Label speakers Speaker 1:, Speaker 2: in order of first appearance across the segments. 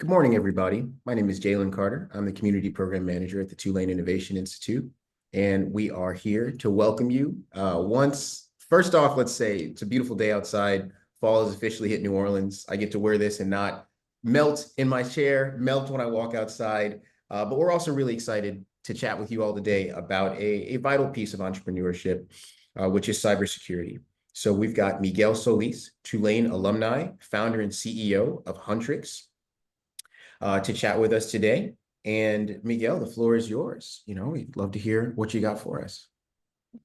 Speaker 1: Good morning, everybody. My name is Jalen Carter. I'm the Community Program Manager at the Tulane Innovation Institute, and we are here to welcome you. First off, let's say it's a beautiful day outside. Fall has officially hit New Orleans. I get to wear this and not melt in my chair, melt when I walk outside. But we're also really excited to chat with you all today about a vital piece of entrepreneurship, which is cybersecurity. So we've got Miguel Solis, Tulane alumni, founder and CEO of Huntrix, to chat with us today. And Miguel, the floor is yours. We'd love to hear what you got for us.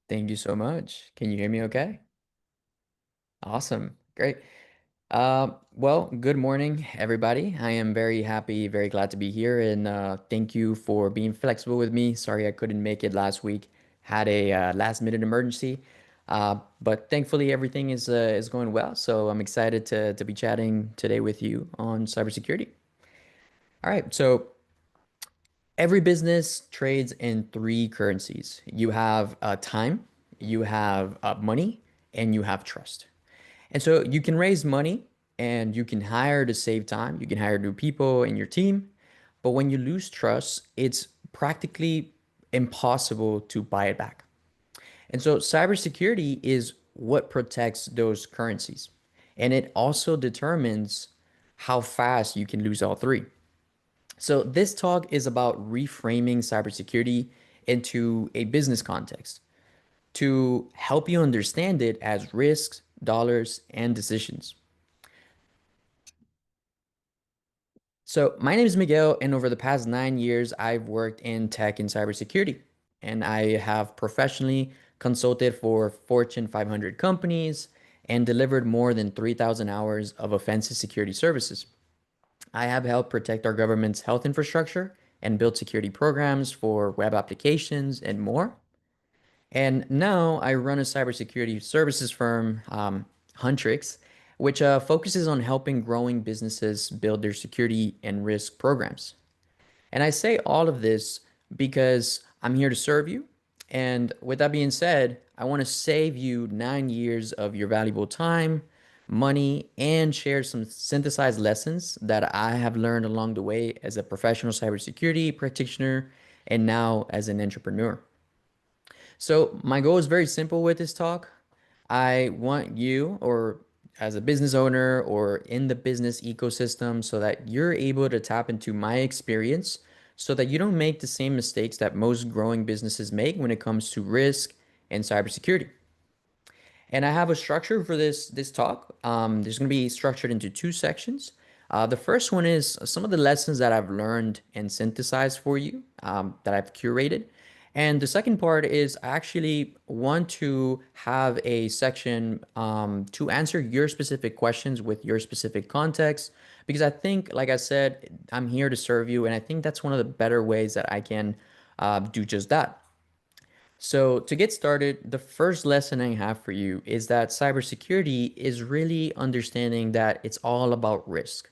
Speaker 2: Thank you so much. Can you hear me okay? Awesome. Great. Well, good morning, everybody. I am very happy, very glad to be here, and thank you for being flexible with me. Sorry I couldn't make it last week. Had a last minute emergency, but thankfully everything is going well. So I'm excited to be chatting today with you on cybersecurity. All right, so every business trades in three currencies. You have time, you have money, and you have trust. And so you can raise money and you can hire to save time. You can hire new people in your team. But when you lose trust, it's practically impossible to buy it back. And so cybersecurity is what protects those currencies. And it also determines how fast you can lose all three. So this talk is about reframing cybersecurity into a business context to help you understand it as risks, dollars, and decisions. So my name is Miguel, and over the past 9 years, I've worked in tech and cybersecurity, and I have professionally consulted for Fortune 500 companies and delivered more than 3,000 hours of offensive security services. I have helped protect our government's health infrastructure and build security programs for web applications and more. And now I run a cybersecurity services firm, Huntrix, which focuses on helping growing businesses build their security and risk programs. And I say all of this because I'm here to serve you. And with that being said, I want to save you 9 years of your valuable time, money, and share some synthesized lessons that I have learned along the way as a professional cybersecurity practitioner and now as an entrepreneur. So my goal is very simple with this talk. I want you, or as a business owner or in the business ecosystem, so that you're able to tap into my experience so that you don't make the same mistakes that most growing businesses make when it comes to risk and cybersecurity. And I have a structure for this talk. There's going to be structured into two sections. The first one is some of the lessons that I've learned and synthesized for you, that I've curated. And the second part is I actually want to have a section to answer your specific questions with your specific context, because I think, like I said, I'm here to serve you, and I think that's one of the better ways that I can do just that. So, to get started, the first lesson I have for you is that cybersecurity is really understanding that it's all about risk.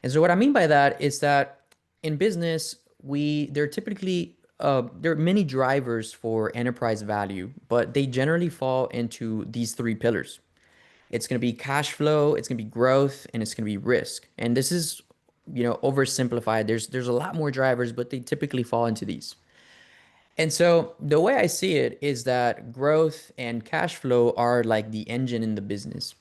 Speaker 2: And so, what I mean by that is that in business, there are typically there are many drivers for enterprise value, but they generally fall into these three pillars. It's going to be cash flow, it's going to be growth, and it's going to be risk. And this is, oversimplified. There's a lot more drivers, but they typically fall into these. And so the way I see it is that growth and cash flow are like the engine in the business,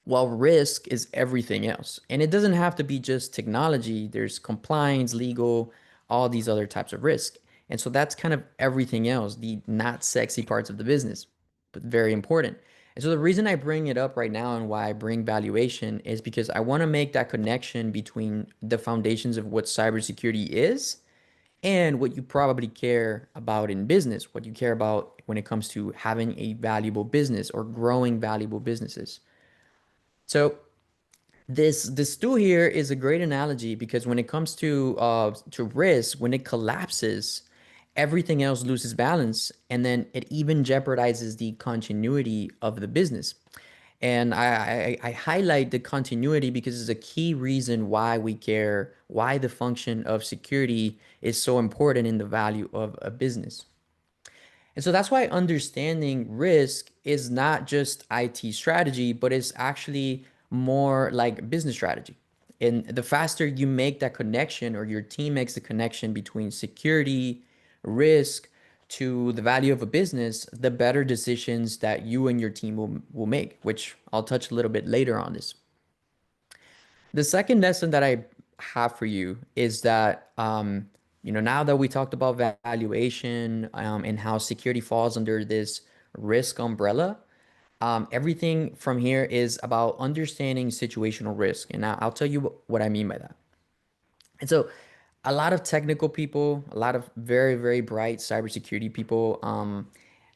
Speaker 2: while risk is everything else. And it doesn't have to be just technology, there's compliance, legal, all these other types of risk. And so that's kind of everything else, the not sexy parts of the business, but very important. And so the reason I bring it up right now and why I bring valuation is because I want to make that connection between the foundations of what cybersecurity is and what you probably care about in business, what you care about when it comes to having a valuable business or growing valuable businesses. So this stool here is a great analogy because when it comes to risk, when it collapses, everything else loses balance, and then it even jeopardizes the continuity of the business. And I highlight the continuity because it's a key reason why we care, why the function of security is so important in the value of a business. And so that's why understanding risk is not just IT strategy, but it's actually more like business strategy. And the faster you make that connection, or your team makes the connection between security, risk, to the value of a business, the better decisions that you and your team will make, which I'll touch a little bit later on this. The second lesson that I have for you is that, now that we talked about valuation, and how security falls under this risk umbrella, everything from here is about understanding situational risk. And I'll tell you what I mean by that. And so, a lot of technical people, a lot of very, very bright cybersecurity people,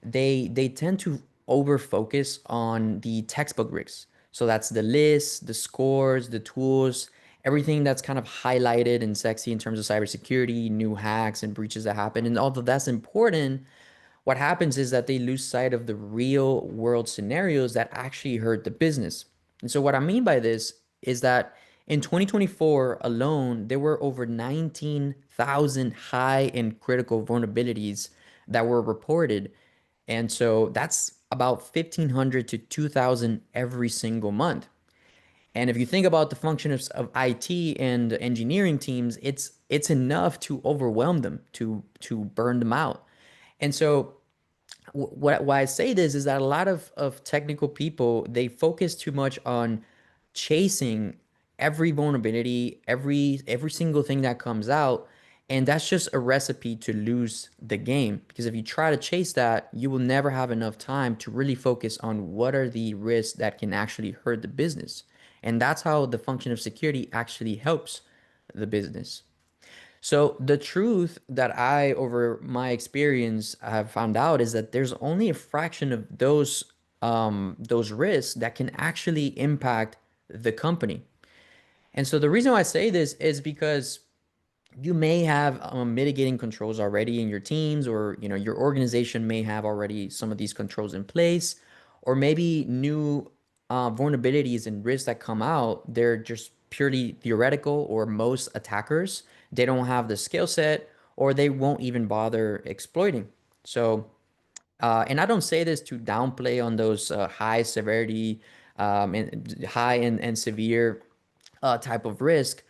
Speaker 2: they tend to over focus on the textbook risks. So that's the list, the scores, the tools, everything that's kind of highlighted and sexy in terms of cybersecurity, new hacks and breaches that happen. And although that's important, what happens is that they lose sight of the real world scenarios that actually hurt the business. And so, what I mean by this is that in 2024 alone, there were over 19,000 high and critical vulnerabilities that were reported. And so, that's about 1,500 to 2,000 every single month. And if you think about the function of IT and engineering teams, it's enough to overwhelm them, to burn them out. And so, why I say this is that a lot of technical people, they focus too much on chasing every vulnerability, every single thing that comes out, and that's just a recipe to lose the game. Because if you try to chase that, you will never have enough time to really focus on what are the risks that can actually hurt the business. And that's how the function of security actually helps the business. So the truth that I, over my experience, have found out is that there's only a fraction of those risks that can actually impact the company. And so the reason why I say this is because you may have mitigating controls already in your teams, or your organization may have already some of these controls in place, or maybe new vulnerabilities and risks that come out, they're just purely theoretical, or most attackers, they don't have the skill set, or they won't even bother exploiting. So and I don't say this to downplay on those high severity, and high and severe type of risk.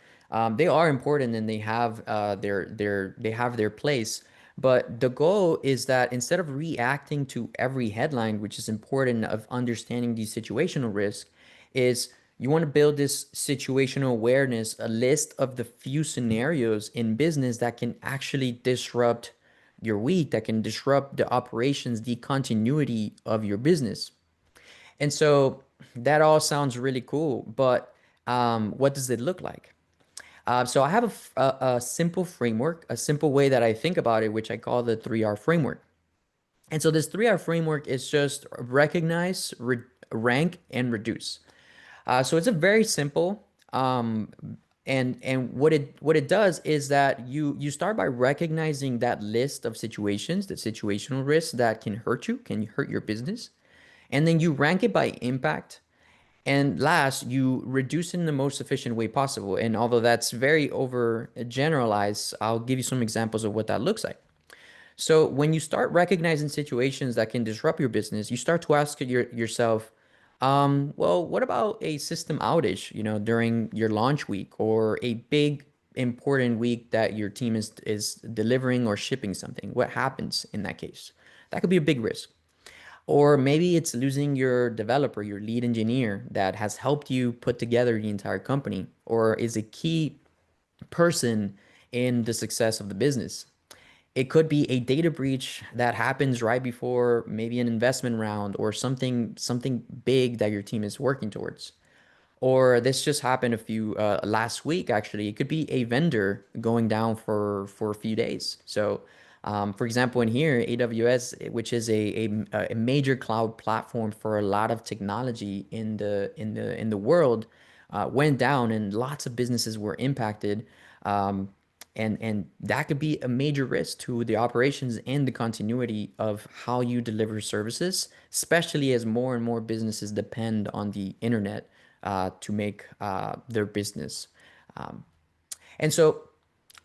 Speaker 2: They are important, and they have their place. But the goal is that instead of reacting to every headline, which is important of understanding the situational risk, is you want to build this situational awareness, a list of the few scenarios in business that can actually disrupt your week, that can disrupt the operations, the continuity of your business. And so that all sounds really cool, but what does it look like? So I have a simple framework, a simple way that I think about it, which I call the 3R framework. And so this 3R framework is just recognize, rank, and reduce. So it's a very simple, and what it does is that you start by recognizing that list of situations, the situational risks that can hurt you, can hurt your business, and then you rank it by impact. And last, you reduce it in the most efficient way possible. And although that's very over generalized, I'll give you some examples of what that looks like. So when you start recognizing situations that can disrupt your business, you start to ask yourself, well, what about a system outage, during your launch week, or a big important week that your team is delivering or shipping something? What happens in that case? That could be a big risk. Or maybe it's losing your developer, your lead engineer that has helped you put together the entire company, or is a key person in the success of the business. It could be a data breach that happens right before maybe an investment round, or something big that your team is working towards. Or this just happened a few last week actually. It could be a vendor going down for a few days. So, for example, in here, AWS, which is a major cloud platform for a lot of technology in the world, went down, and lots of businesses were impacted. Um, and that could be a major risk to the operations and the continuity of how you deliver services, especially as more and more businesses depend on the internet to make their business. Um, and so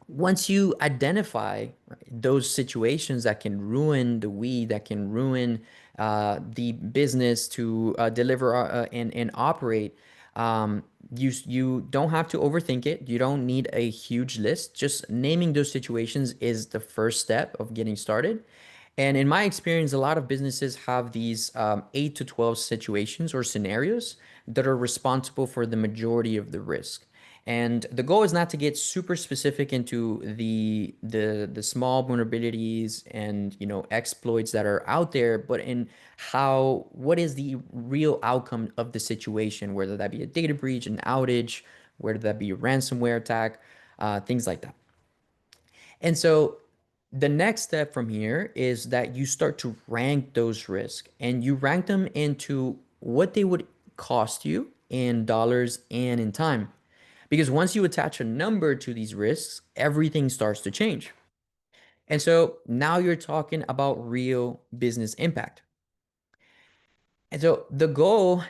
Speaker 2: once you identify, right, those situations that can ruin the weed, that can ruin the business to deliver and operate, You don't have to overthink it. You don't need a huge list. Just naming those situations is the first step of getting started. And in my experience, a lot of businesses have these 8 to 12 situations or scenarios that are responsible for the majority of the risk. And the goal is not to get super specific into the small vulnerabilities and exploits that are out there, but in what is the real outcome of the situation, whether that be a data breach, an outage, whether that be a ransomware attack, things like that. And so the next step from here is that you start to rank those risks and you rank them into what they would cost you in dollars and in time. Because once you attach a number to these risks, everything starts to change. And so now you're talking about real business impact. And so the goal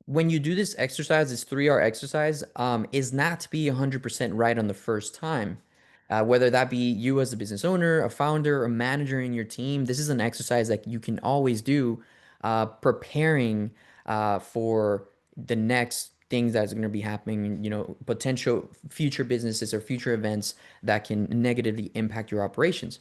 Speaker 2: when you do this exercise, this 3R exercise, is not to be 100% right on the first time. Whether that be you as a business owner, a founder, a manager in your team, this is an exercise that you can always do, preparing for the next things that's going to be happening, potential future businesses or future events that can negatively impact your operations.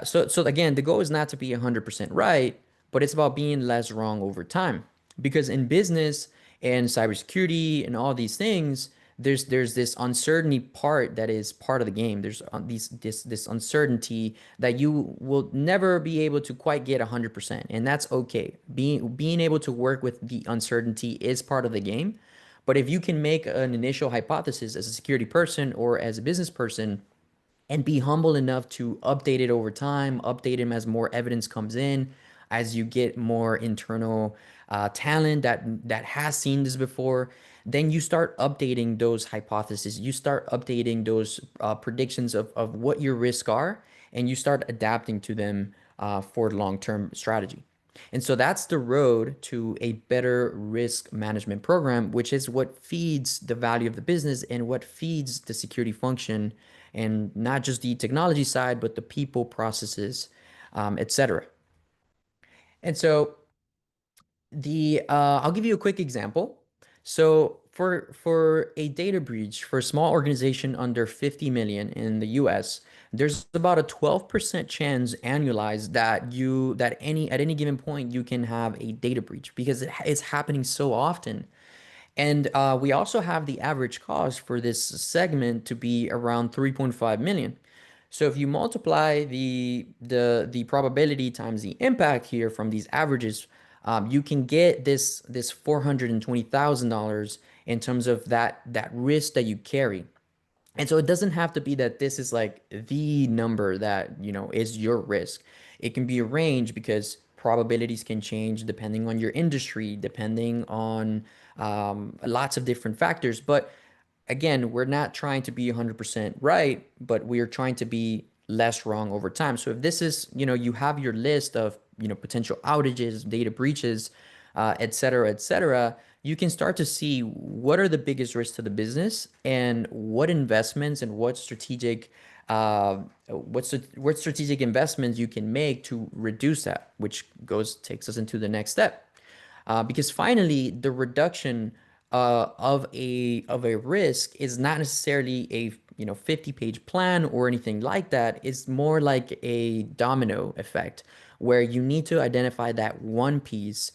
Speaker 2: So again, the goal is not to be 100% right, but it's about being less wrong over time. Because in business and cybersecurity and all these things, there's this uncertainty part that is part of the game. There's this uncertainty that you will never be able to quite get 100%, and that's okay. Being able to work with the uncertainty is part of the game. But if you can make an initial hypothesis as a security person or as a business person and be humble enough to update it over time, update them as more evidence comes in, as you get more internal talent that has seen this before, then you start updating those hypotheses. You start updating those predictions of what your risks are, and you start adapting to them for long-term strategy. And so that's the road to a better risk management program, which is what feeds the value of the business and what feeds the security function, and not just the technology side, but the people, processes, etc. And so I'll give you a quick example. So for a data breach for a small organization under 50 million in the US, there's about a 12% chance annualized that any at any given point you can have a data breach because it's happening so often. And we also have the average cost for this segment to be around 3.5 million. So if you multiply the probability times the impact here from these averages, you can get this $420,000 in terms of that risk that you carry. And so it doesn't have to be that this is like the number that, is your risk. It can be a range because probabilities can change depending on your industry, depending on lots of different factors. But again, we're not trying to be 100% right, but we are trying to be less wrong over time. So if this is, you have your list of, potential outages, data breaches, et cetera, you can start to see what are the biggest risks to the business and what investments and what strategic investments you can make to reduce that, which takes us into the next step. Because finally, the reduction of a risk is not necessarily a 50-page plan or anything like that. It's more like a domino effect where you need to identify that one piece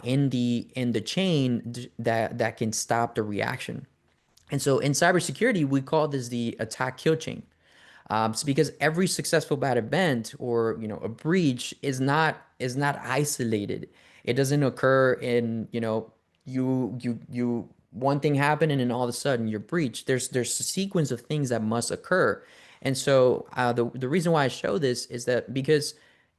Speaker 2: in the chain that can stop the reaction. And so in cybersecurity, we call this the attack kill chain. It's because every successful bad event or a breach is not isolated. It doesn't occur in you one thing happened and then all of a sudden you're breached. There's a sequence of things that must occur, and so the reason why I show this is that because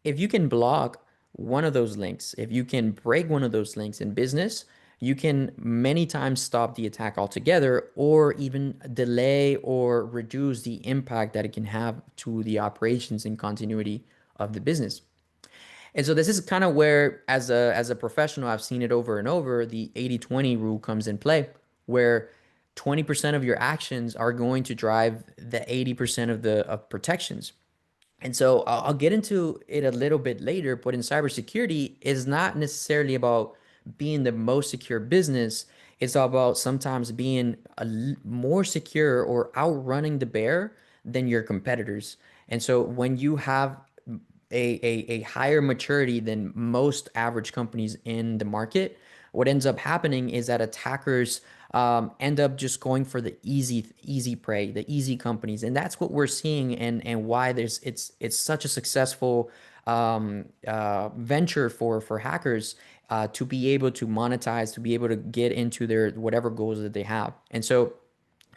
Speaker 2: if you can block one of those links, if you can break one of those links in business, you can many times stop the attack altogether or even delay or reduce the impact that it can have to the operations and continuity of the business. And so this is kind of where, as a professional, I've seen it over and over, the 80/20 rule comes in play, where 20% of your actions are going to drive the 80% of protections. And so I'll get into it a little bit later, but in cybersecurity, it's not necessarily about being the most secure business. It's all about sometimes being more secure or outrunning the bear than your competitors. And so when you have a higher maturity than most average companies in the market, what ends up happening is that attackers end up just going for the easy prey, the easy companies, and that's what we're seeing, and why it's such a successful venture for hackers to be able to monetize, to be able to get into their whatever goals that they have, and so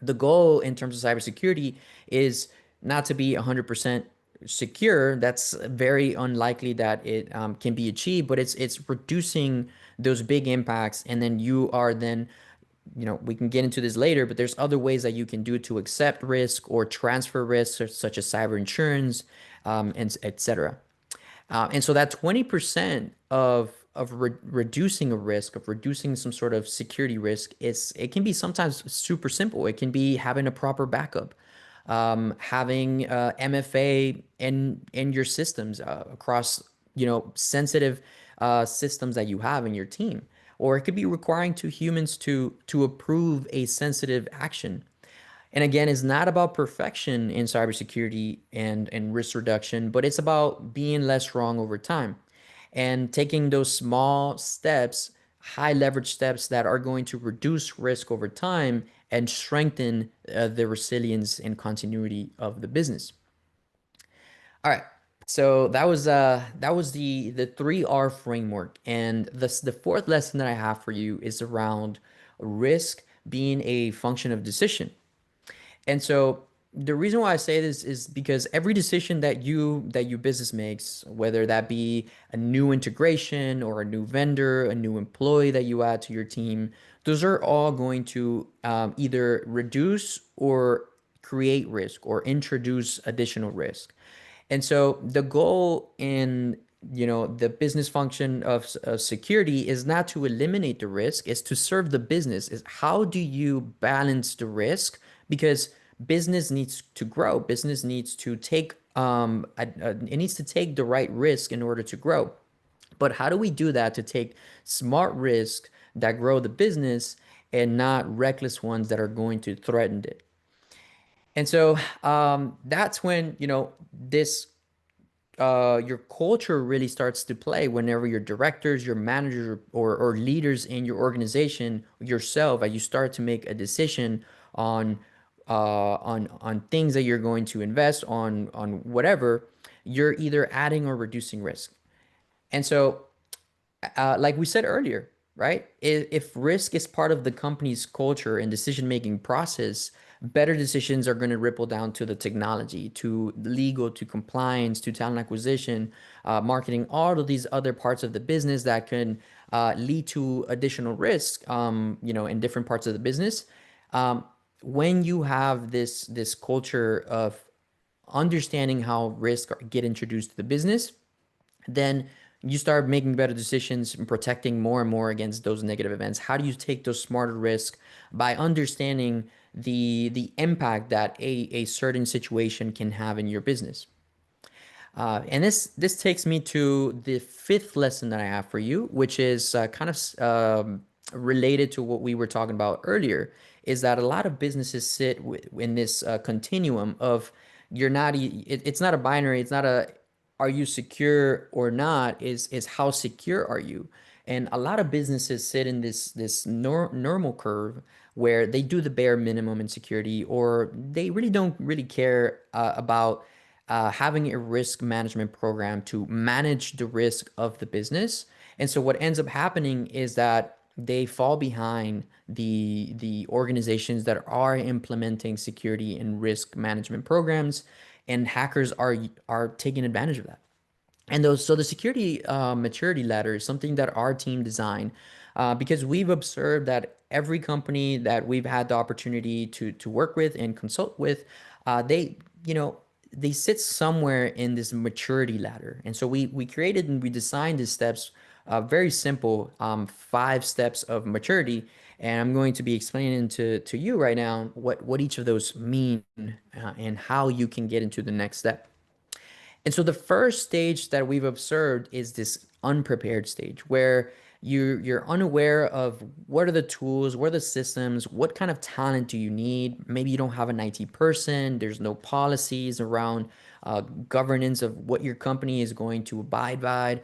Speaker 2: the goal in terms of cybersecurity is not to be 100% secure. That's very unlikely that it can be achieved, but it's reducing those big impacts. And then you are then, we can get into this later, but there's other ways that you can do to accept risk or transfer risks, such as cyber insurance, and etc. And so that 20% of reducing a risk, of reducing some sort of security risk, it can be sometimes super simple. It can be having a proper backup, having MFA in your systems across sensitive systems that you have in your team, or it could be requiring two humans to approve a sensitive action. And again, it's not about perfection in cybersecurity and risk reduction, but it's about being less wrong over time and taking those small steps, high leverage steps that are going to reduce risk over time and strengthen the resilience and continuity of the business. All right. So that was the 3R framework. And the fourth lesson that I have for you is around risk being a function of decision. And so the reason why I say this is because every decision that your business makes, whether that be a new integration or a new vendor, a new employee that you add to your team, those are all going to either reduce or create risk or introduce additional risk. And so the goal in the business function of security is not to eliminate the risk, is to serve the business. Is how do you balance the risk? Because business needs to grow. Business needs to take it needs to take the right risk in order to grow. But how do we do that to take smart risks that grow the business and not reckless ones that are going to threaten it? And so that's when this your culture really starts to play whenever your directors, your managers, or leaders in your organization, yourself, as you start to make a decision on on things that you're going to invest on whatever, you're either adding or reducing risk. And so like we said earlier, right? If risk is part of the company's culture and decision-making process, better decisions are going to ripple down to the technology, to legal, to compliance, to talent acquisition, marketing, all of these other parts of the business that can lead to additional risk, in different parts of the business. Um, when you have this culture of understanding how risk get introduced to the business, then you start making better decisions and protecting more and more against those negative events. How do you take those smarter risks by understanding the impact that a certain situation can have in your business? And this takes me to the fifth lesson that I have for you, which is kind of related to what we were talking about earlier, is that a lot of businesses sit in this continuum of you're not, it's not a binary, it's not a are you secure or not, is how secure are you? And a lot of businesses sit in this normal curve where they do the bare minimum in security, or they really don't really care about having a risk management program to manage the risk of the business. And so what ends up happening is that they fall behind the organizations that are implementing security and risk management programs, and hackers are taking advantage of that. And those, so the security maturity ladder is something that our team designed because we've observed that every company that we've had the opportunity to work with and consult with, they you know they sit somewhere in this maturity ladder. And so we created and we designed these steps, very simple, 5 steps of maturity. And I'm going to be explaining to you right now what each of those mean and how you can get into the next step. And so the first stage that we've observed is this unprepared stage, where you're unaware of what are the tools, what are the systems, what kind of talent do you need. Maybe you don't have an IT person, there's no policies around governance of what your company is going to abide by.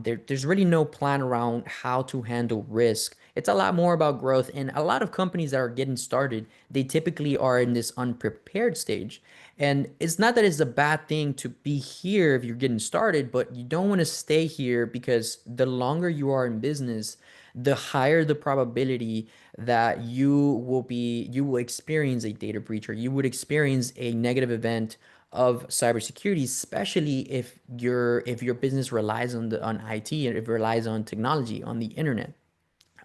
Speaker 2: There's really no plan around how to handle risk. It's a lot more about growth. And a lot of companies that are getting started, they typically are in this unprepared stage. And it's not that it's a bad thing to be here if you're getting started, but you don't want to stay here because the longer you are in business, the higher the probability that you will experience a data breach or you would experience a negative event of cybersecurity, especially if your business relies on IT and if it relies on technology, on the internet.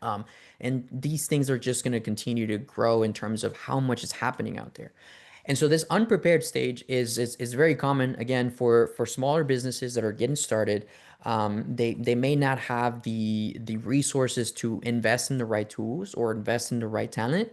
Speaker 2: Um, and these things are just going to continue to grow in terms of how much is happening out there. And so this unprepared stage is very common again for smaller businesses that are getting started. They may not have the resources to invest in the right tools or invest in the right talent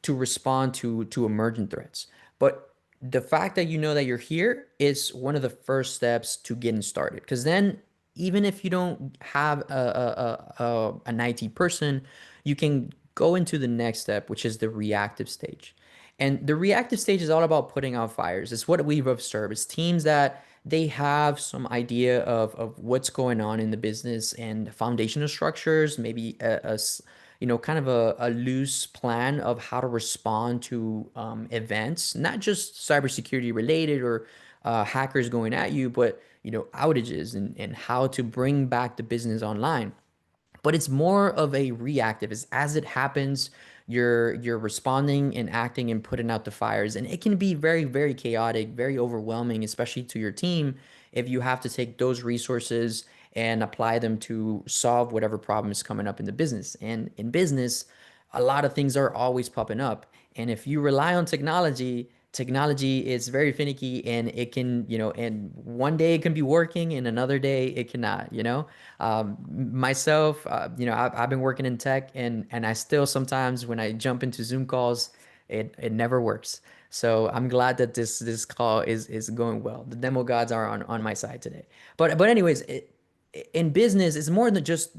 Speaker 2: to respond to emergent threats. But the fact that you know that you're here is one of the first steps to getting started. Because then, even if you don't have an IT person, you can go into the next step, which is the reactive stage. And the reactive stage is all about putting out fires. It's what we've observed. It's teams that they have some idea of what's going on in the business and foundational structures, maybe kind of a loose plan of how to respond to events, not just cybersecurity related or hackers going at you, but outages and how to bring back the business online. But it's more of a reactive. It's as it happens, you're responding and acting and putting out the fires. And it can be very, very chaotic, very overwhelming, especially to your team if you have to take those resources and apply them to solve whatever problem is coming up in the business. And in business, a lot of things are always popping up. And if you rely on technology, technology is very finicky and it can, and one day it can be working and another day it cannot. Myself, I've been working in tech and I still sometimes when I jump into Zoom calls, it never works. So I'm glad that this call is going well. The demo gods are on my side today. But anyways, in business, it's more than just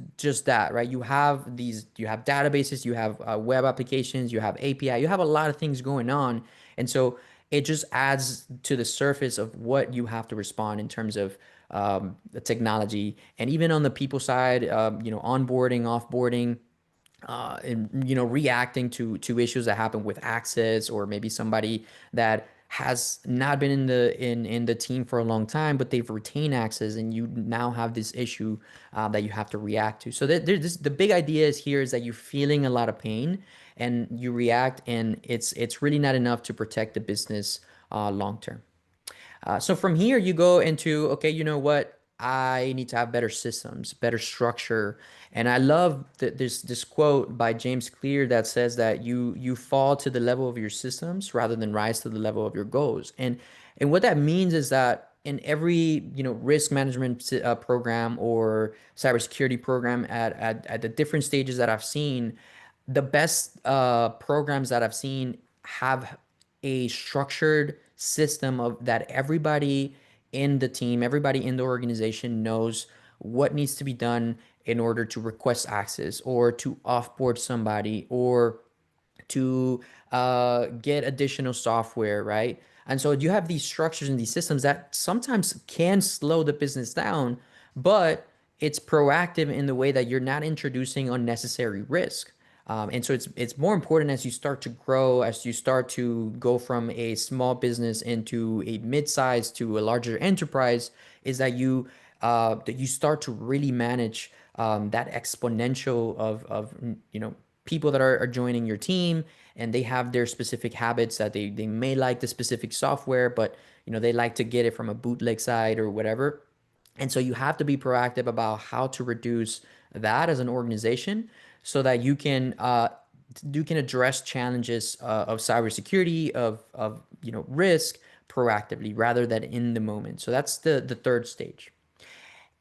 Speaker 2: that, right? You have databases, you have web applications, you have API, you have a lot of things going on, and so it just adds to the surface of what you have to respond in terms of the technology, and even on the people side, onboarding, offboarding, and reacting to issues that happen with access or maybe somebody that has not been in the team for a long time but they've retained access and you now have this issue that you have to react to. So the big idea is here is that you're feeling a lot of pain and you react, and it's really not enough to protect the business long term. So from here, you go into, okay, you know what? I need to have better systems, better structure. And I love this quote by James Clear that says that you fall to the level of your systems rather than rise to the level of your goals. And what that means is that in every risk management program or cybersecurity program at the different stages that I've seen, the best programs that I've seen have a structured system of that everybody in the team, everybody in the organization knows what needs to be done in order to request access or to offboard somebody or to get additional software, right? And so you have these structures and these systems that sometimes can slow the business down, but it's proactive in the way that you're not introducing unnecessary risk. And so it's more important as you start to grow, as you start to go from a small business into a mid-size to a larger enterprise, is that you start to really manage that exponential of people that are joining your team, and they have their specific habits that they may like the specific software, but they like to get it from a bootleg site or whatever. And so you have to be proactive about how to reduce that as an organization so that you can address challenges of cybersecurity, of risk proactively rather than in the moment. So that's the third stage.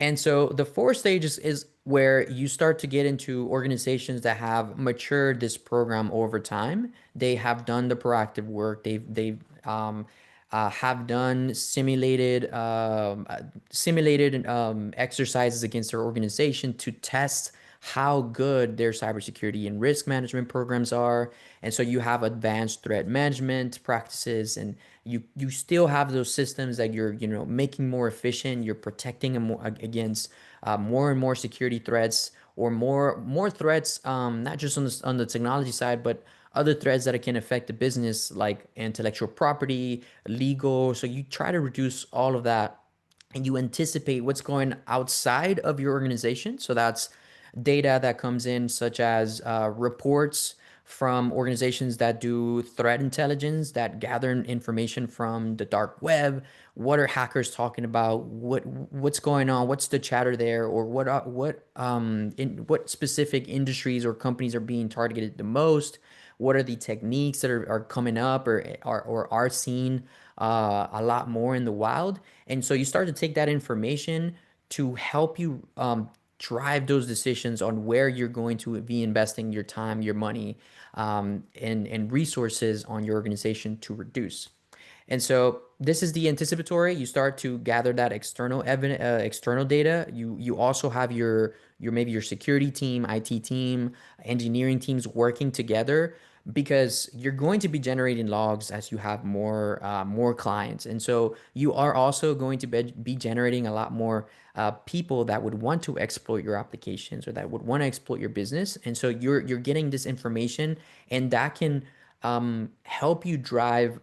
Speaker 2: And so the fourth stage is where you start to get into organizations that have matured this program over time. They have done the proactive work. They've have done simulated exercises against their organization to test how good their cybersecurity and risk management programs are. And so you have advanced threat management practices, and you still have those systems that you're, making more efficient. You're protecting them against more and more security threats, or more threats, not just on the technology side, but other threats that it can affect the business, like intellectual property, legal. So you try to reduce all of that, and you anticipate what's going outside of your organization. So that's data that comes in, such as reports from organizations that do threat intelligence, that gather information from the dark web. What are hackers talking about? What's going on? What's the chatter there? Or what specific industries or companies are being targeted the most? What are the techniques that are coming up, or are seen a lot more in the wild? And so you start to take that information to help you drive those decisions on where you're going to be investing your time, your money, and resources on your organization to reduce. And so this is the anticipatory. You start to gather that external data. You also have your maybe your security team, IT team, engineering teams working together, because you're going to be generating logs as you have more clients. And so you are also going to be generating a lot more people that would want to exploit your applications, or that would want to exploit your business. And so you're getting this information, and that can help you give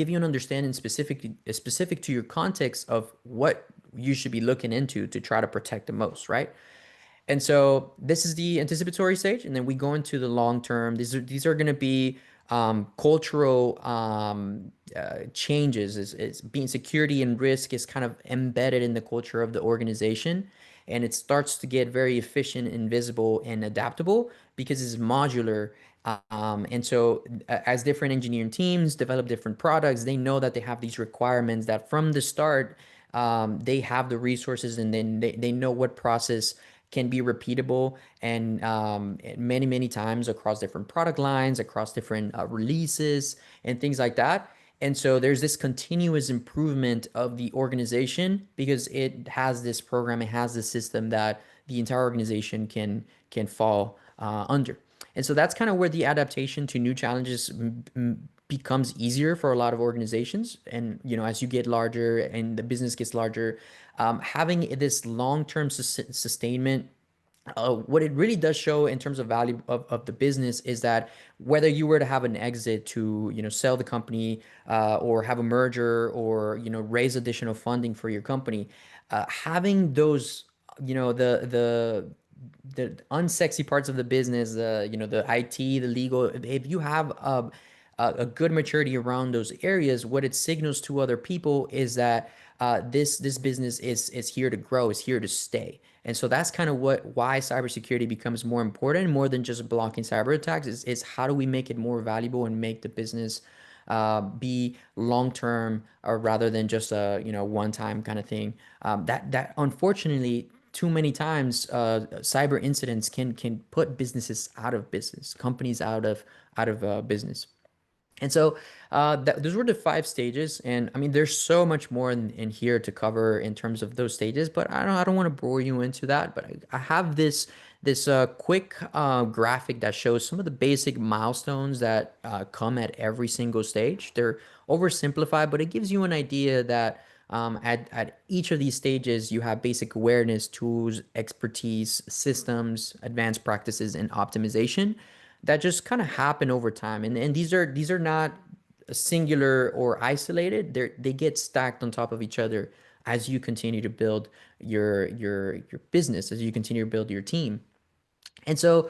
Speaker 2: you an understanding specific to your context of what you should be looking into to try to protect the most, right? And so this is the anticipatory stage, and then we go into the long term. These are going to be cultural changes. Is being security and risk is kind of embedded in the culture of the organization, and it starts to get very efficient and visible and adaptable because it's modular. And so as different engineering teams develop different products, they know that they have these requirements that from the start, they have the resources, and then they know what process can be repeatable, and many, many times across different product lines, across different releases, and things like that. And so there's this continuous improvement of the organization because it has this program, it has this system that the entire organization can fall under. And so that's kind of where the adaptation to new challenges becomes easier for a lot of organizations. And as you get larger and the business gets larger, having this long-term sustainment, what it really does show in terms of value of the business is that whether you were to have an exit to sell the company, or have a merger, or raise additional funding for your company, having those, the unsexy parts of the business, the IT, the legal, if you have a good maturity around those areas, what it signals to other people is that this business is here to grow, is here to stay. And so that's kind of why cybersecurity becomes more important, more than just blocking cyber attacks. Is how do we make it more valuable and make the business be long term, or rather than just a one time kind of thing. That unfortunately too many times cyber incidents can put businesses out of business, companies out of business. And so those were the five stages. And I mean, there's so much more in here to cover in terms of those stages, but I don't want to bore you into that. But I have this quick graphic that shows some of the basic milestones that come at every single stage. They're oversimplified, but it gives you an idea that at each of these stages, you have basic awareness, tools, expertise, systems, advanced practices, and optimization that just kind of happen over time. And these are not singular or isolated. They get stacked on top of each other as you continue to build your business, as you continue to build your team. And so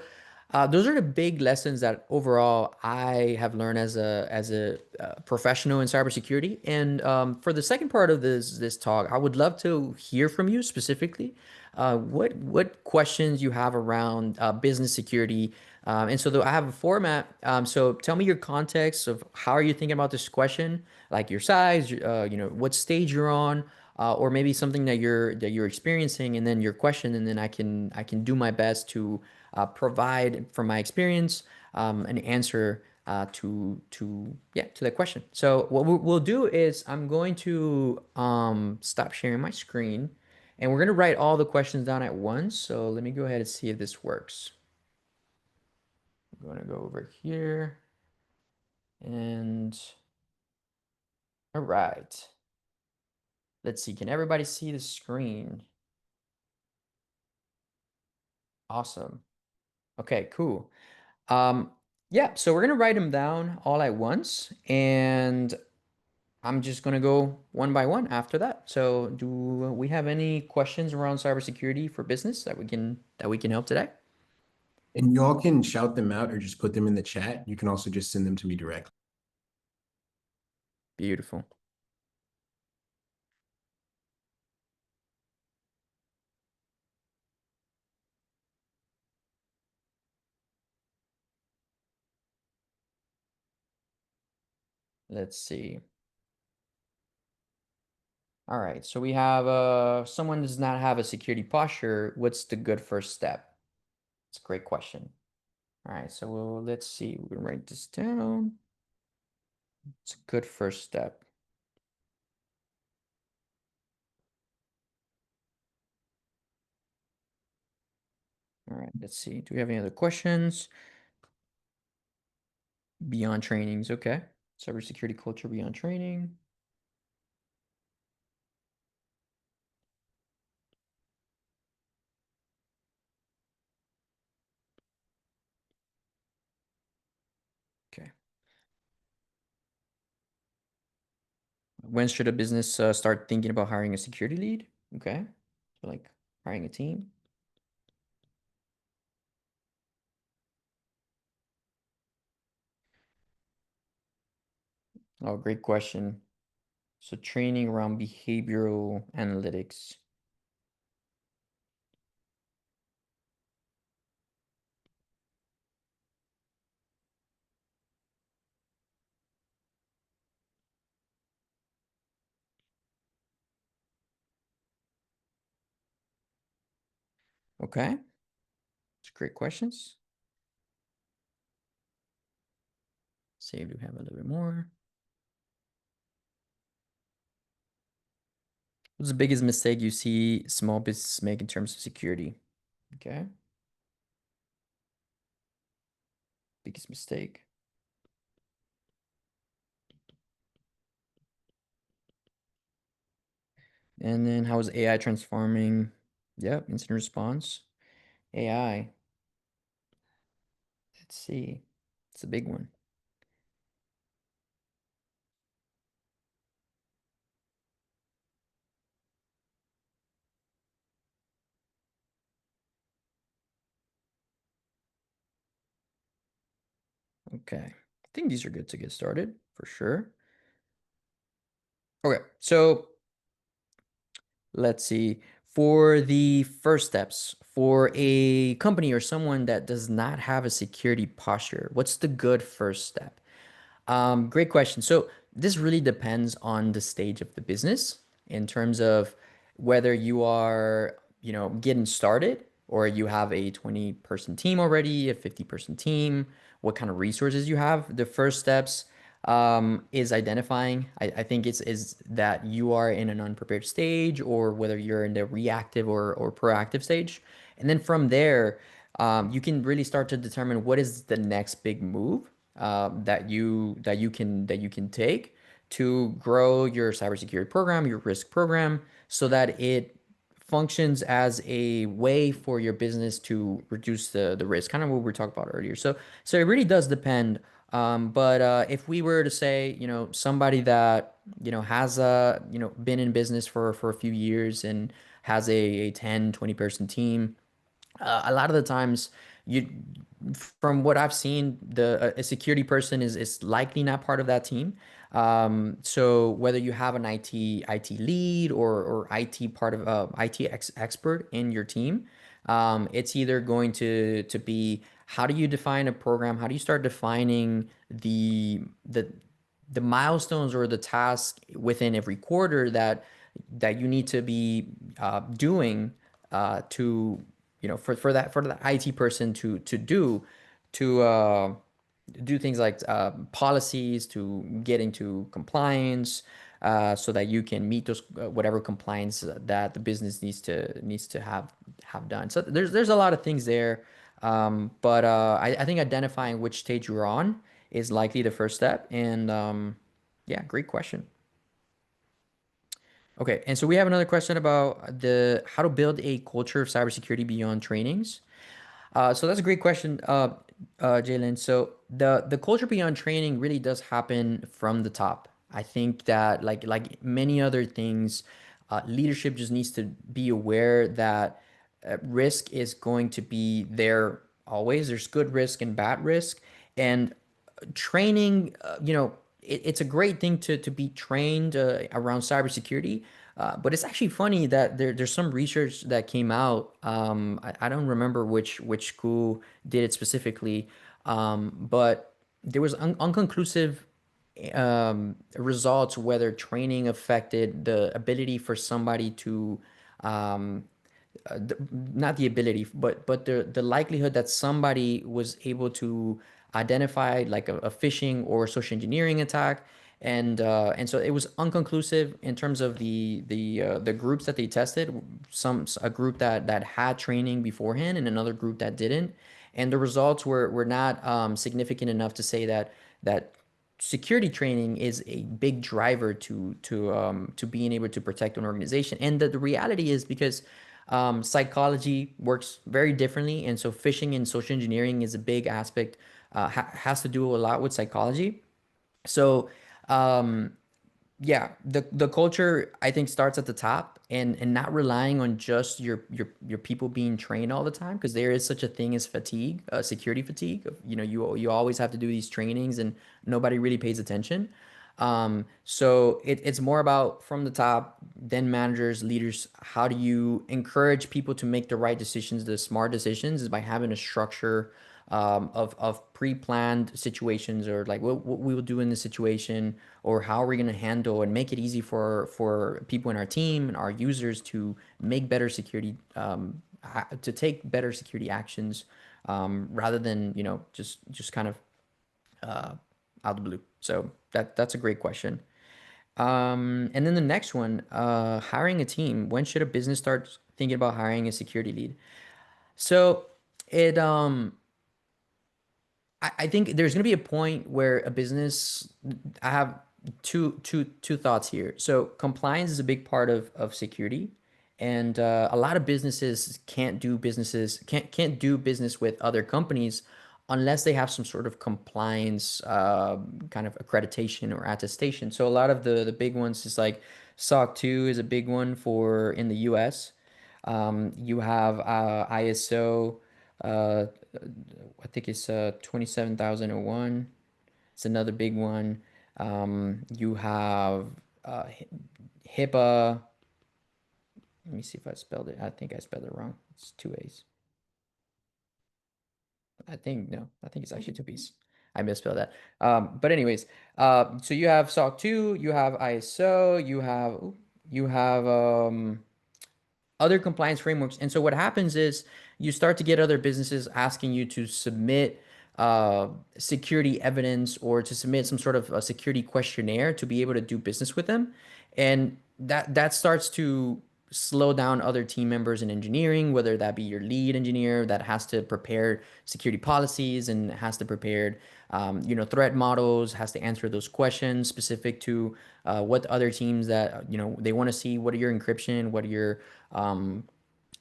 Speaker 2: those are the big lessons that overall I have learned as a professional in cybersecurity. And for the second part of this talk, I would love to hear from you specifically. What questions you have around business security? And so I have a format. So tell me your context of how are you thinking about this question, like your size, what stage you're on, or maybe something that you're experiencing, and then your question, and then I can do my best to provide from my experience an answer to that question. So what we'll do is I'm going to stop sharing my screen, And we're going to write all the questions down at once. So let me go ahead and see if this works. I'm going to go over here and all right. Let's see. Can everybody see the screen? Awesome. Okay, cool. Um, yeah, so we're gonna write them down all at once, and I'm just gonna go one by one after that. So, do we have any questions around cybersecurity for business that we can help today?
Speaker 1: And y'all can shout them out or just put them in the chat. You can also just send them to me directly.
Speaker 2: Beautiful. Let's see. All right, so we have someone does not have a security posture. What's the good first step? It's a great question. All right, so let's see. We're gonna write this down. It's a good first step. All right, let's see. Do we have any other questions? Beyond trainings, okay. Cybersecurity culture beyond training. Okay. When should a business start thinking about hiring a security lead? Okay. So like hiring a team. Oh, great question. So training around behavioral analytics. Okay. It's great questions. See if we have a little bit more. What's the biggest mistake you see small businesses make in terms of security? Okay. Biggest mistake. And then how is AI transforming? Yep, incident response. AI. Let's see. It's a big one. Okay. I think these are good to get started for sure. Okay. So let's see. For the first steps, for a company or someone that does not have a security posture, what's the good first step? Great question. So this really depends on the stage of the business in terms of whether you are, getting started or you have a 20-person team already, a 50-person team, what kind of resources you have. The first steps is identifying. I think it's is that you are in an unprepared stage or whether you're in the reactive or proactive stage. And then from there, you can really start to determine what is the next big move that you can take to grow your cybersecurity program, your risk program, so that it functions as a way for your business to reduce the risk, kind of what we were talking about earlier. So it really does depend. But if we were to say, somebody that, has been in business for a few years and has a 10, 20-person team, a lot of the times you from what I've seen, a security person is likely not part of that team. So whether you have an IT lead or IT part of expert in your team, it's either going to be how do you define a program? How do you start defining the milestones or the task within every quarter that you need to be doing to for the IT person to do to do things like policies to get into compliance, so that you can meet those whatever compliance that the business needs to have done. So there's a lot of things there, but I think identifying which stage you're on is likely the first step. And yeah, great question. Okay, and so we have another question about the how to build a culture of cybersecurity beyond trainings. So that's a great question, Jalen. So the culture beyond training really does happen from the top. I think that like many other things, leadership just needs to be aware that risk is going to be there always. There's good risk and bad risk, and training, it's a great thing to be trained around cybersecurity. But it's actually funny that there's some research that came out. I don't remember which school did it specifically, but there was unconclusive results whether training affected the ability for somebody to um, not the ability, but the likelihood that somebody was able to identify like a phishing or social engineering attack, and so it was unconclusive in terms of the groups that they tested. A group that had training beforehand and another group that didn't, and the results were not significant enough to say that security training is a big driver to being able to protect an organization. And the reality is because psychology works very differently, and so phishing and social engineering is a big aspect. Has to do a lot with psychology. So um, yeah, the culture I think starts at the top, and not relying on just your people being trained all the time, because there is such a thing as fatigue, security fatigue. You always have to do these trainings and nobody really pays attention. So it's more about from the top, then managers, leaders. How do you encourage people to make the right decisions, the smart decisions, is by having a structure of pre-planned situations, or like what we will do in this situation, or how are we going to handle and make it easy for people in our team and our users to make better security, to take better security actions, rather than just kind of uh, out of the blue. So that's a great question. And then the next one, hiring a team. When should a business start thinking about hiring a security lead? So it I think there's going to be a point where a business. I have two thoughts here. So compliance is a big part of security, and a lot of businesses can't do business with other companies unless they have some sort of compliance kind of accreditation or attestation. So a lot of the big ones is like SOC 2 is a big one for in the U.S. You have ISO. Uh, I think it's 27,001. It's another big one. You have HIPAA. Let me see if I spelled it. I think I spelled it wrong. It's two A's. I think no. I think it's actually two P's. I misspelled that. But anyways, so you have SOC 2, you have ISO, you have other compliance frameworks. And so what happens is you start to get other businesses asking you to submit security evidence, or to submit some sort of a security questionnaire to be able to do business with them. And that starts to slow down other team members in engineering, whether that be your lead engineer that has to prepare security policies and has to prepare threat models, has to answer those questions specific to what other teams that they want to see. What are your encryption, what are your um,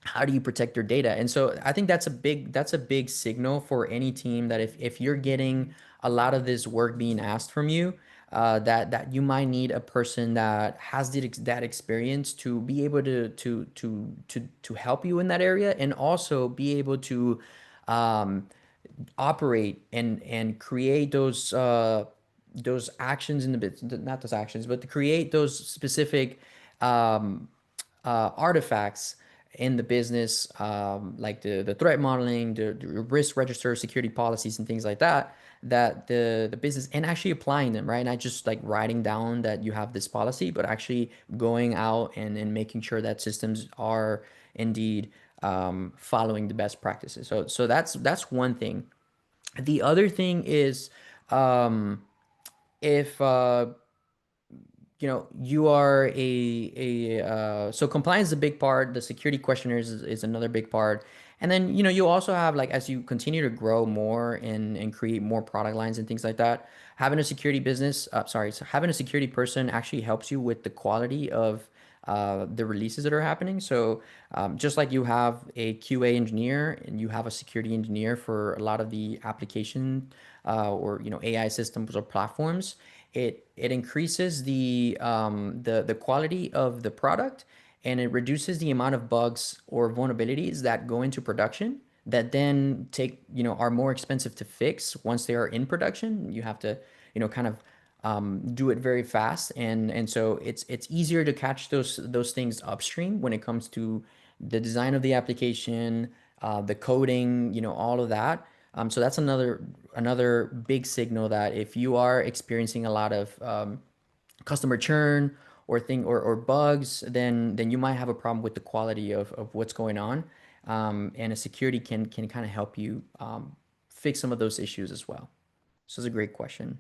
Speaker 2: how do you protect your data? And so I think that's a big signal for any team, that if you're getting a lot of this work being asked from you, that you might need a person that has that experience to be able to help you in that area, and also be able to um, operate and create those actions in the bit, not those actions, but to create those specific um, artifacts in the business, like the threat modeling, the risk register, security policies, and things like that. That the business, and actually applying them, right? Not just like writing down that you have this policy, but actually going out and making sure that systems are indeed following the best practices. So that's one thing. The other thing is, um, if you are so compliance is a big part. The security questionnaires is another big part. And then you also have, like, as you continue to grow more and create more product lines and things like that, having a security business sorry so having a security person actually helps you with the quality of the releases that are happening. So just like you have a QA engineer and you have a security engineer for a lot of the application or AI systems or platforms, it increases the quality of the product, and it reduces the amount of bugs or vulnerabilities that go into production that then are more expensive to fix once they are in production. You have to kind of do it very fast, and so it's easier to catch those things upstream when it comes to the design of the application, the coding, all of that. So that's another big signal that if you are experiencing a lot of customer churn or bugs, then you might have a problem with the quality of what's going on. And a security can kind of help you fix some of those issues as well. So it's a great question.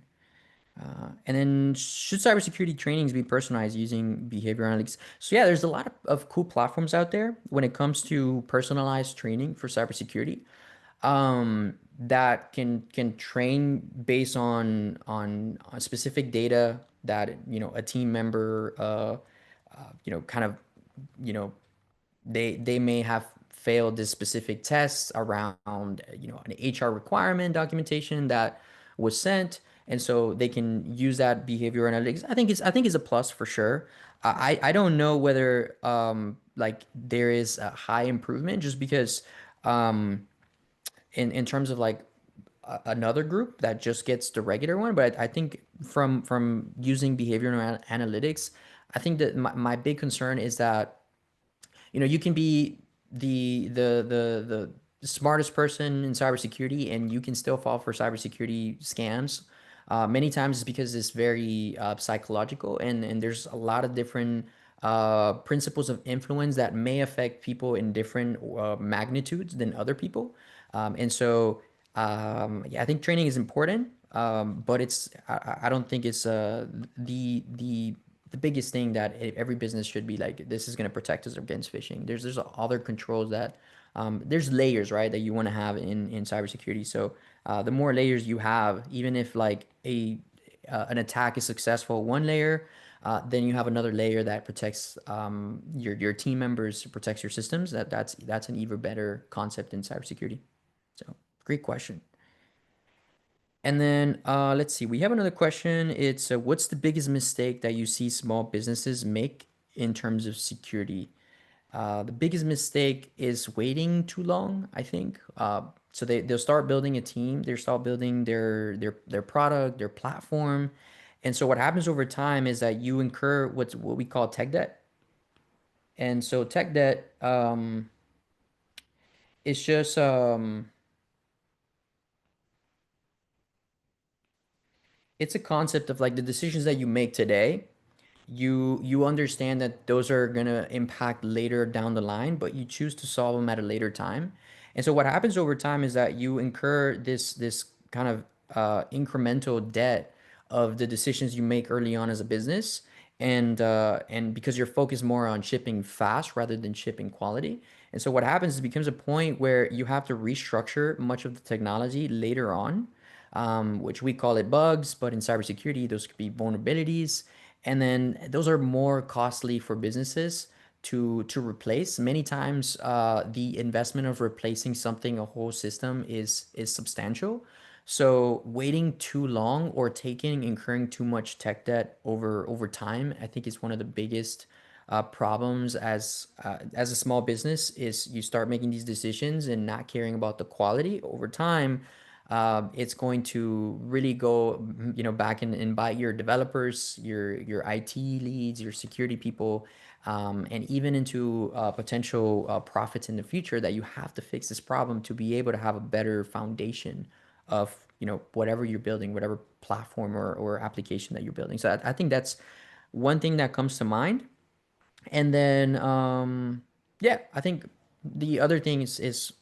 Speaker 2: And then, should cybersecurity trainings be personalized using behavior analytics? So yeah, there's a lot of cool platforms out there when it comes to personalized training for cybersecurity, that can train based on specific data that a team member kind of you know they may have failed this specific tests around an HR requirement documentation that was sent, and so they can use that behavior analytics. I think is a plus for sure. I don't know whether like there is a high improvement, just because um in terms of like another group that just gets the regular one. But I think from using behavioral analytics, I think that my big concern is that you can be the smartest person in cybersecurity, and you can still fall for cybersecurity scams. Many times it's because it's very psychological, and there's a lot of different principles of influence that may affect people in different magnitudes than other people. And so yeah, I think training is important, but I don't think it's the biggest thing that every business should be like, this is going to protect us against phishing. There's other controls that there's layers, right, that you want to have in cybersecurity. So the more layers you have, even if like an attack is successful, one layer, then you have another layer that protects your team members, protects your systems. That's an even better concept in cybersecurity. So great question. And then let's see, we have another question. It's what's the biggest mistake that you see small businesses make in terms of security? The biggest mistake is waiting too long, I think. So they'll start building a team, they'll start building their product, their platform. And so what happens over time is that you incur what we call tech debt. And so tech debt is just it's a concept of like the decisions that you make today, you understand that those are gonna impact later down the line, but you choose to solve them at a later time. And so what happens over time is that you incur this kind of incremental debt of the decisions you make early on as a business, and because you're focused more on shipping fast rather than shipping quality. And so what happens is it becomes a point where you have to restructure much of the technology later on, which we call it bugs, but in cybersecurity, those could be vulnerabilities. And then those are more costly for businesses to replace. Many times, the investment of replacing something, a whole system, is substantial. So waiting too long or incurring too much tech debt over time, I think is one of the biggest problems as a small business. Is you start making these decisions and not caring about the quality over time. It's going to really go, back and bite your developers, your IT leads, your security people, and even into potential profits in the future, that you have to fix this problem to be able to have a better foundation of whatever you're building, whatever platform or application that you're building. So I think that's one thing that comes to mind. And then yeah, I think the other thing is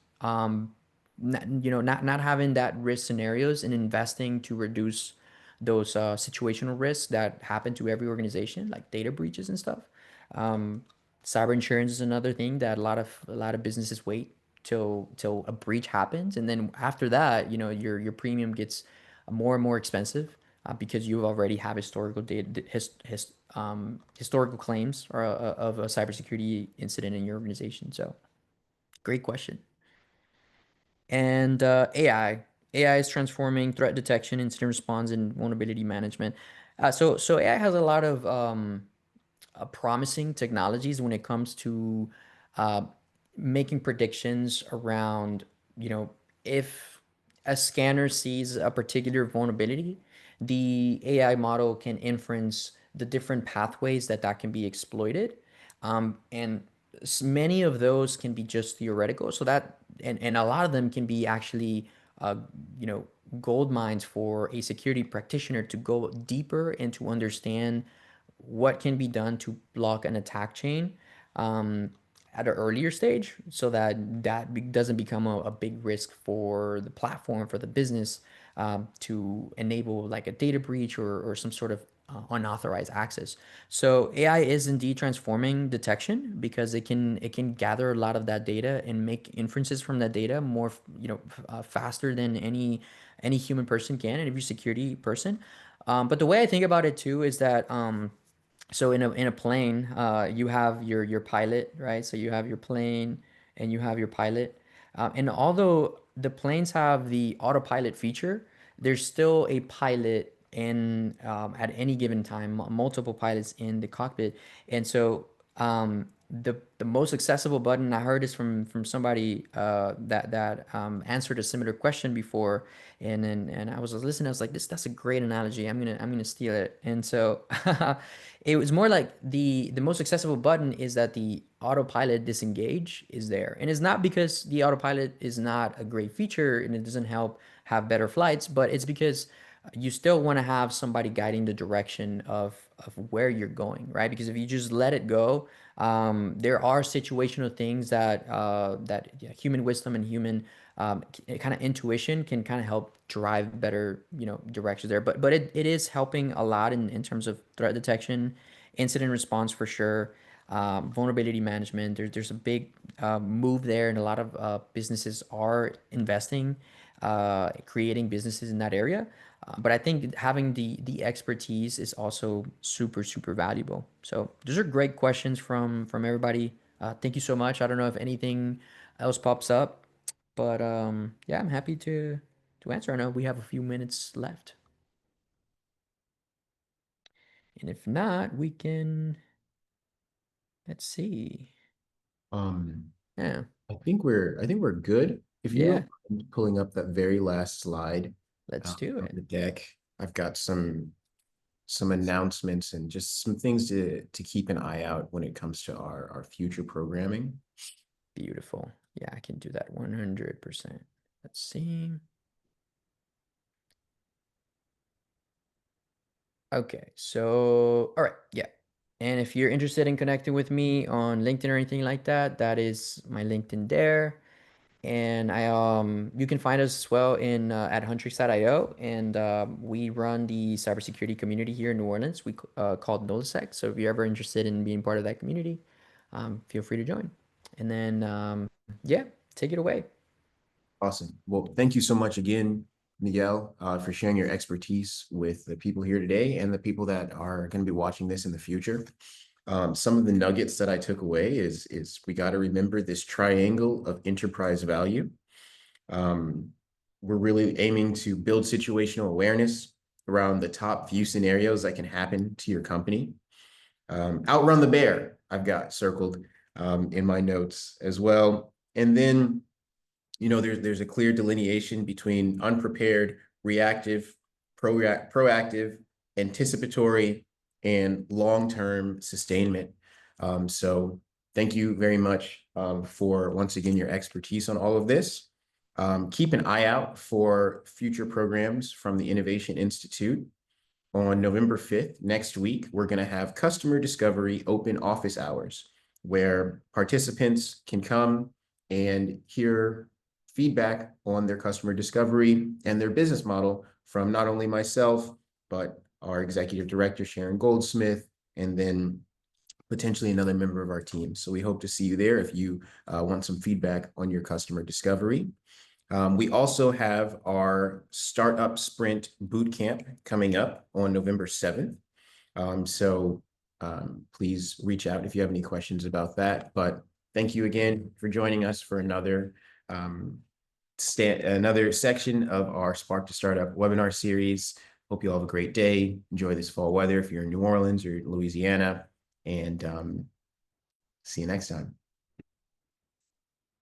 Speaker 2: not having that risk scenarios and investing to reduce those situational risks that happen to every organization, like data breaches and stuff. Um, Cyber insurance is another thing that a lot of businesses wait till a breach happens, and then after that, your premium gets more and more expensive because you already have historical data, historical claims or of a cybersecurity incident in your organization. So, great question. And AI. AI is transforming threat detection, incident response, and vulnerability management. So AI has a lot of promising technologies when it comes to uh, making predictions around, you know, if a scanner sees a particular vulnerability, the AI model can inference the different pathways that can be exploited. And many of those can be just theoretical. So and a lot of them can be actually, uh, you know, gold mines for a security practitioner to go deeper and to understand what can be done to block an attack chain um, at an earlier stage so that doesn't become a big risk for the platform, for the business, to enable like a data breach or some sort of unauthorized access. So AI is indeed transforming detection because it can gather a lot of that data and make inferences from that data more faster than any human person can, and every security person. But the way I think about it too is that so in a plane, you have your pilot, right? So you have your plane and you have your pilot. And although the planes have the autopilot feature, there's still a pilot in at any given time, multiple pilots in the cockpit. And so the most accessible button I heard is from somebody that answered a similar question before, and I was listening. I was like, that's a great analogy. I'm gonna steal it. And so it was more like the most accessible button is that the autopilot disengage is there, and it's not because the autopilot is not a great feature and it doesn't help have better flights, but it's because you still want to have somebody guiding the direction of where you're going, right? Because if you just let it go, there are situational things that yeah, human wisdom and human kind of intuition can kind of help drive better, directions there. But it is helping a lot in terms of threat detection, incident response for sure, vulnerability management. There's a big move there, and a lot of businesses are investing, creating businesses in that area. But I think having the expertise is also super super valuable. So those are great questions from everybody. Thank you so much. I don't know if anything else pops up, but yeah, I'm happy to answer. I know we have a few minutes left, and if not, we can let's see.
Speaker 1: Um,
Speaker 2: Yeah,
Speaker 1: I think we're good. If you
Speaker 2: yeah,
Speaker 1: don't mind pulling up that very last slide
Speaker 2: let's do
Speaker 1: of
Speaker 2: it.
Speaker 1: the deck, I've got some announcements and just some things to keep an eye out when it comes to our future programming.
Speaker 2: Beautiful. Yeah, I can do that 100%. Let's see. Okay, so all right, yeah. And if you're interested in connecting with me on LinkedIn or anything like that, that is my LinkedIn there. And you can find us as well in at Huntrix.io, and we run the cybersecurity community here in New Orleans. Called Nullsec. So if you're ever interested in being part of that community, feel free to join. And then yeah, take it away.
Speaker 1: Awesome. Well, thank you so much again, Miguel, for sharing your expertise with the people here today and the people that are going to be watching this in the future. Some of the nuggets that I took away is we got to remember this triangle of enterprise value. Um, we're really aiming to build situational awareness around the top few scenarios that can happen to your company. Outrun the bear, I've got circled in my notes as well. And then there's a clear delineation between unprepared, reactive, proactive, anticipatory, and long-term sustainment. So thank you very much for once again your expertise on all of this. Keep an eye out for future programs from the Innovation Institute. On November 5th, next week, we're going to have customer discovery open office hours where participants can come and hear feedback on their customer discovery and their business model from not only myself, but our executive director, Sharon Goldsmith, and then potentially another member of our team. So we hope to see you there if you want some feedback on your customer discovery. We also have our Startup Sprint Bootcamp coming up on November 7th. Please reach out if you have any questions about that. But thank you again for joining us for another section of our Spark to Startup webinar series. Hope you all have a great day. Enjoy this fall weather if you're in New Orleans or Louisiana. And see you next time.